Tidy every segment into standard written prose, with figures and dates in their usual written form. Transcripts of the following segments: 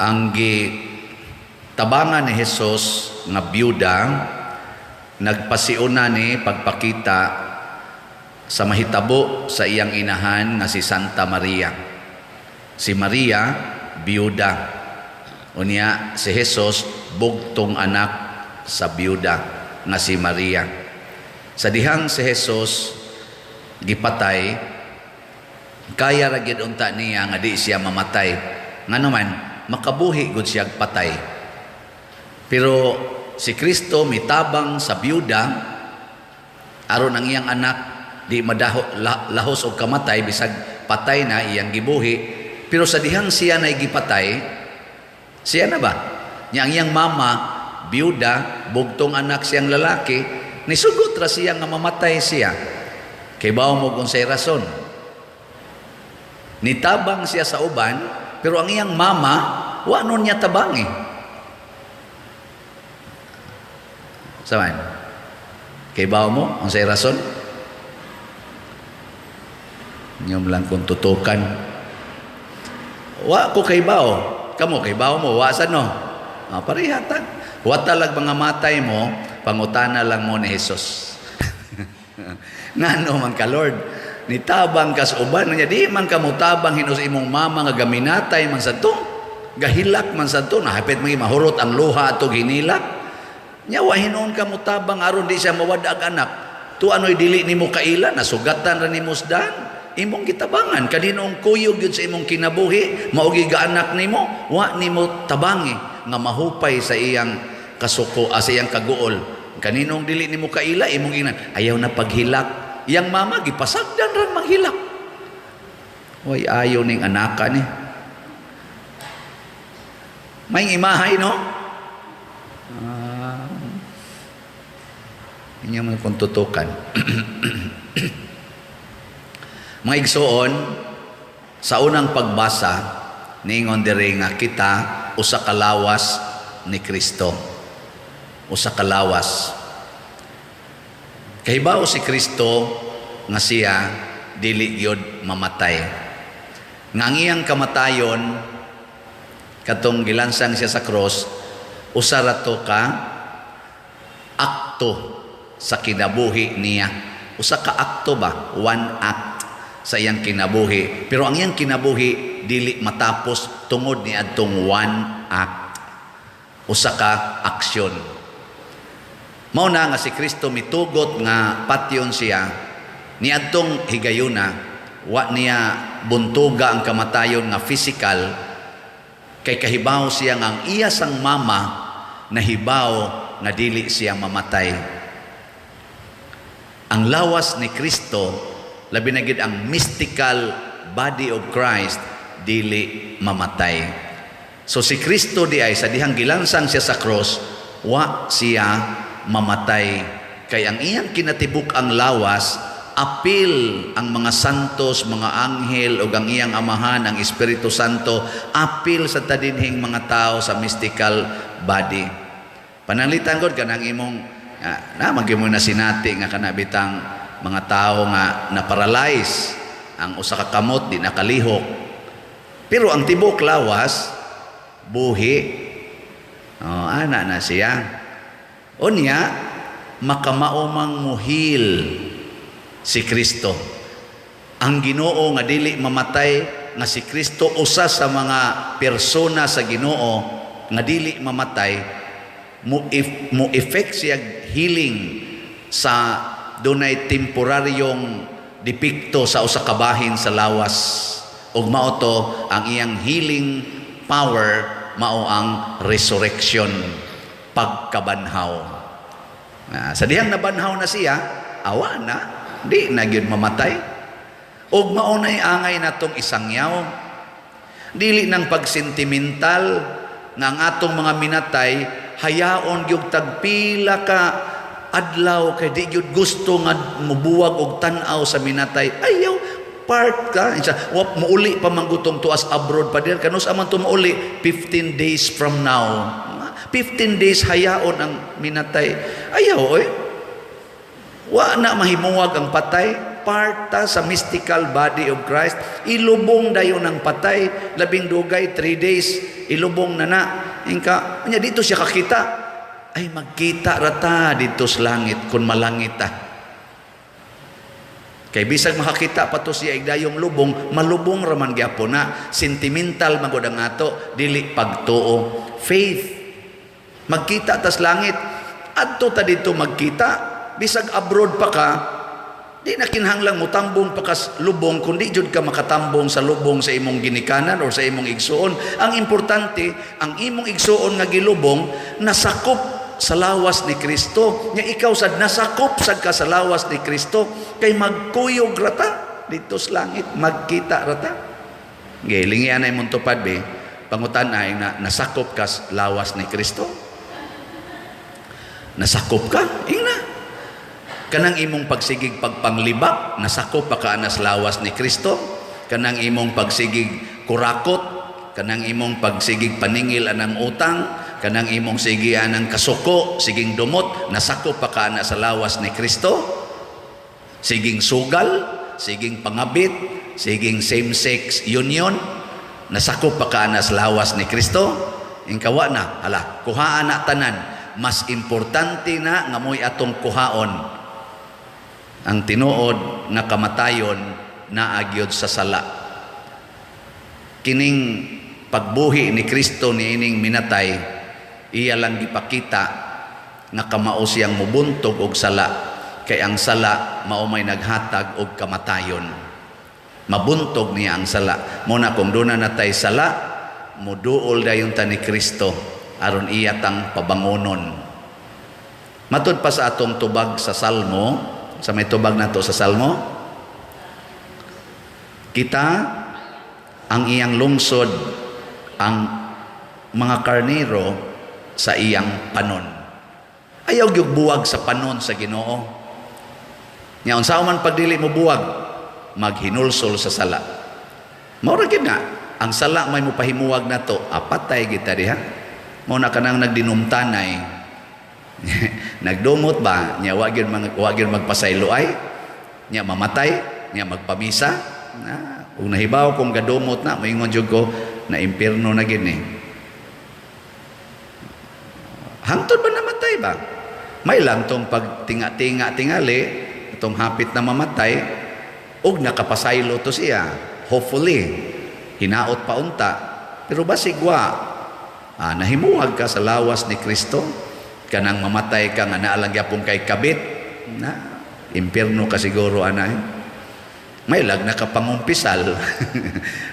ang tabangan ni Jesus nga byuda nagpasiuna ni pagpakita sa mahitabo sa iyang inahan nga si Santa Maria. Si Maria byuda, unya si Jesus bugtong anak sa byuda nga si Maria. Sa dihang si Jesus gipatay, kaya ra gyud unta niya nga di siya mamatay, nga naman makabuhi gud siya patay. Pero si Kristo mitabang sa byuda aron ang iyang anak di lahos og kamatay, bisag patay na iyang gibuhi. Pero sa dihang siya na gipatay, siya na ba? Nya ang iyang mama byuda, bugtong anak siyang lalaki, nisugot ra siya nga mamatay siya. Kay bawo mo kung say rason. Nitabang siya sa uban, pero ang iyang mama wa nun niya tabangi. Saman? Kay bawo mo kung say rason. Nyom lang kung tutukan. Wa ko kay bawo. Kamo kay bawo mo, wa sa no? Parihatan. Wa talag mga matay mo, pangutana lang mo ni Jesus. Ngano man ka, Lord? Nitabang ka sa uban niya, di man ka mutabang hinus imong mama nga gaminatay man sa to. Gahilak man sa to, nahapit mga mahurot ang luha ato ginilak. Nya wa hinuon ka mutabang aron di siya mawadag anak. Tu ano'y dili nimo kaila, nasugatan ra nimo sdan. Imong kitabangan kaninong kuyog yun sa imong kinabuhi, maugi ga anak nimo, wa nimo tabangi nga mahupay sa iyang kasuko, sa iyang kaguol. Kaninong dili nimo kaila, imong inan ayaw na paghilak. Iyang mama gipasagdan ra maghilak. Way ayo ning anaka ni. May imahay no? Inya man kung tutukan. Mga igsoon, sa unang pagbasa, niingon diri nga kita usa ka lawas ni Kristo. Usa ka lawas. Kahibaw si Kristo nga siya dili gyud mamatay. Nga ang iyang kamatayon katong gilansang siya sa cross, usa ra to ka akto sa kinabuhi niya. Usa ka akto ba? One act sa iyang kinabuhi. Pero ang iyang kinabuhi dili matapos tungod ni adtong one act. Usa ka aksyon. Mao na nga si Kristo mitugot nga patyon siya niadtong higayuna, wa niya buntuga ang kamatayon nga physical, kay kahibaw siya nga ang iya sang mama nahibaw nga dili siya mamatay. Ang lawas ni Kristo, labi na gid ang mystical body of Christ, dili mamatay. So si Kristo di ay sa dihang gilansang siya sa cross, wa siya mamatay. Kay ang iyang kinatibuk ang lawas, apil ang mga santos, mga anghel o ang iyang amahan, ang Espiritu Santo, apil sa tadinhing mga tao sa mystical body. Pananglitan ko kanang imong magimo na sinati nga kanabitang mga tao nga na-paralyze, ang usa ka kamot di nakalihok. Pero ang tibok lawas buhi. Ana na siya. Unya, makamaumang muhil si Kristo. Ang Ginoo nga dili mamatay, nga si Kristo usa sa mga persona sa Ginoo nga dili mamatay, mo effect siya healing sa dunay temporaryong depikto sa usa ka bahin sa lawas. Ug mao to ang iyang healing power, mao ang resurrection, pagkabanhaw. Sa dihang nabanhaw na siya, awa na, di na gyud mamatay. Og maunay angay natong isangyaw. Dili nang pagsentimental nga ang atong mga minatay hayaon gyud tagpila ka adlaw kay di gyud gusto nga mubuwag og tan-aw sa minatay. Ayaw part ka wa muuli pa manggutong tuas abroad pa dir kanus aman to muuli 15 days from now. 15 days hayaon ang minatay. Ayaw, wa na mahimuwag ang patay. part ta sa mystical body of Christ. Ilubong dayon ng patay, labing dugay, 3 days, ilubong na na. Ingka, nya dito siya kakita. Ay, magkita rata dito sa langit, kung malangit ta. Kay bisag makakita pa to siya igdayong lubong, malubong raman gyapon na, sentimental magud ang ato, dili pagtuo. Faith. Magkita tas langit, adto ta dito magkita, bisag abroad pa ka, di na kinahanglang mo tambong pa ka lubong, kundi jud ka makatambong sa lubong sa imong ginikanan o sa imong igsuon. Ang importante, ang imong igsuon nga gilubong, nasakop sa lawas ni Kristo. Nya ikaw sad nasakop sad ka sa lawas ni Kristo, kay magkuyog rata dito sa langit, magkita rata. Gilingi anay mong tupad be, pangutan ay na nasakop ka sa lawas ni Kristo. Nasakop ka, ingna. Kanang imong pagsigig pagpanglibak, nasakop pa ka anas lawas ni Kristo. Kanang imong pagsigig kurakot, kanang imong pagsigig paningil anang utang, kanang imong sigian ng kasuko, siging dumot, nasakop pa ka na sa lawas ni Kristo. Siging sugal, siging pangabit, siging same-sex union, nasakop pa ka na sa lawas ni Kristo. Ingkawa na, hala, kuhaan na tanan. Mas importante na nga mo'y atong kuhaon ang tinuod nga kamatayon na agyod sa sala. Kining pagbuhi ni Kristo ni ining minatay, iya lang gipakita nga kamao siyang mubuntog og sala, kay ang sala mao may naghatag og kamatayon. Mabuntog niya ang sala. Muna kung doon na natay sala, muduol dayon ta ni Kristo aron iya tang pabangonon. Matud pa sa atong tubag sa Salmo, sa may tubag nato sa Salmo, kita ang iyang lungsod, ang mga karnero sa iyang panon. Ayaw gyud buwag sa panon sa Ginoo. Nya unsa man pagdili mo buwag, maghinulsol sa sala. Mao ra gyud nga ang sala may mopahimuwag nato, apatay kita diha. Mao na kanang nagdinumtanay. Nagdumot ba nya wa gyud magpasayloay, nya mamatay, nya magpamisa. Na kung nahibaw kung gadumot na, moingon jud ko na impierno na gini. Hangtod ba namatay ba? May lang tong pagtinga-tinga tingali, itong hapit na mamatay, og nakapasaylo to siya. Hopefully, hinaot pa unta. Pero basigwa, nahimuwag ka sa lawas ni Kristo, kanang mamatay ka nga naalang yapong kay kabit, na impierno ka siguro anay. May lag nakapangumpisal.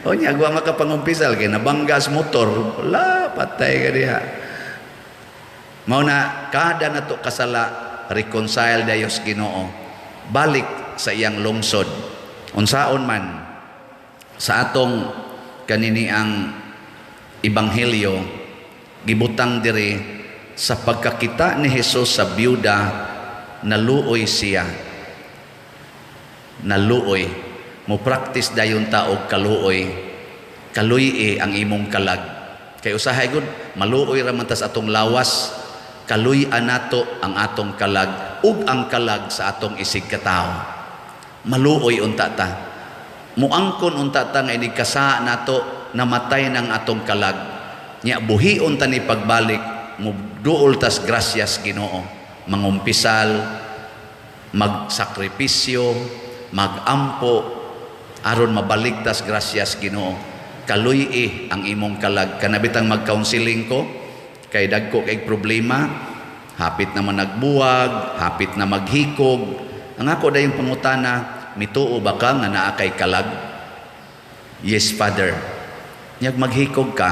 O niya, gwa makapangumpisal, kaya nabanggas motor, wala, patay ka diha. Mao na kada nato kasala, reconcile dayos Ginoo, balik sa iyang lungsod. Unsaon man sa atong kanini ang ebanghelyo, gibutang diri sa pagkakita ni Jesus sa byuda, naluoy siya. Naluoy. Mo practice dayon ta og kaluoy. Kaluy ang imong kalag. Kay usahay gud maluoy ra man ta sa atong lawas. Kaluy-an nato ang atong kalag ug ang kalag sa atong isig katao. Maluoy unta ta. Muangkon unta ta nga inikasa nato namatay ng atong kalag. Nya buhion ta ni pagbalik, muduol tas gracias Ginoo. Mangumpisal, magsakripisyo, magampo aron mabalik tas gracias Ginoo. Kaluy ang imong kalag. Kanabitang mag-counseling ko, kay dagko kay problema, hapit na managbuwag, hapit na maghikog. Ang ako dayong pangutana, mituo ba ka nga naa kay kalag? Yes, Father. Nyag maghikog ka,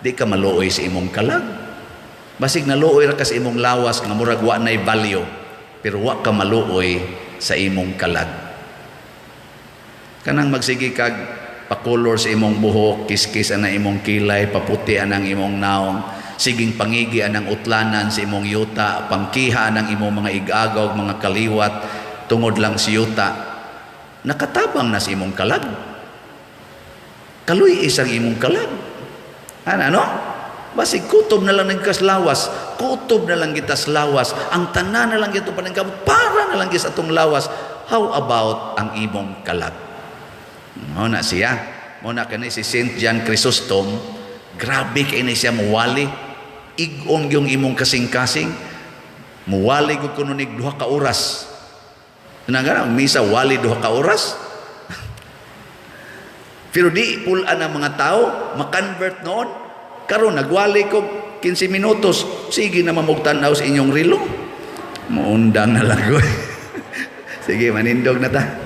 di ka maluoy sa imong kalag. Basig naluoy ra ka sa imong lawas nga murag wa nay value, pero wa ka maluoy sa imong kalag. Kanang magsige kag pakulor sa imong buhok, kiskis ang imong kilay, paputi ang imong naong, siging pangigi anang utlanan sa imong yuta, pangkiha ng imong mga igagaw, mga kaliwat, tungod lang si yuta, nakatabang na sa imong kalag. Kaluy isang imong kalag. Ano? Basig kutob na lang nagkaslawas, kutob na lang kita lawas, ang tanan na lang ito panangkabot, para na lang kita atong lawas, how about ang imong kalag? Muna siya, muna kani si Saint John Chrysostom, grabe kay ni siya muwali, igon yung imong kasing-kasing, muwali ko kuno nig 2 ka oras. Nagana misa wali 2 ka oras. Pero di pulaan ang mga tao, makonvert noon. Karon nagwali ko 15 minutos, sige na mamugtanaw sa inyong rilo. Muundang na lang ko. Sige, manindog na ta.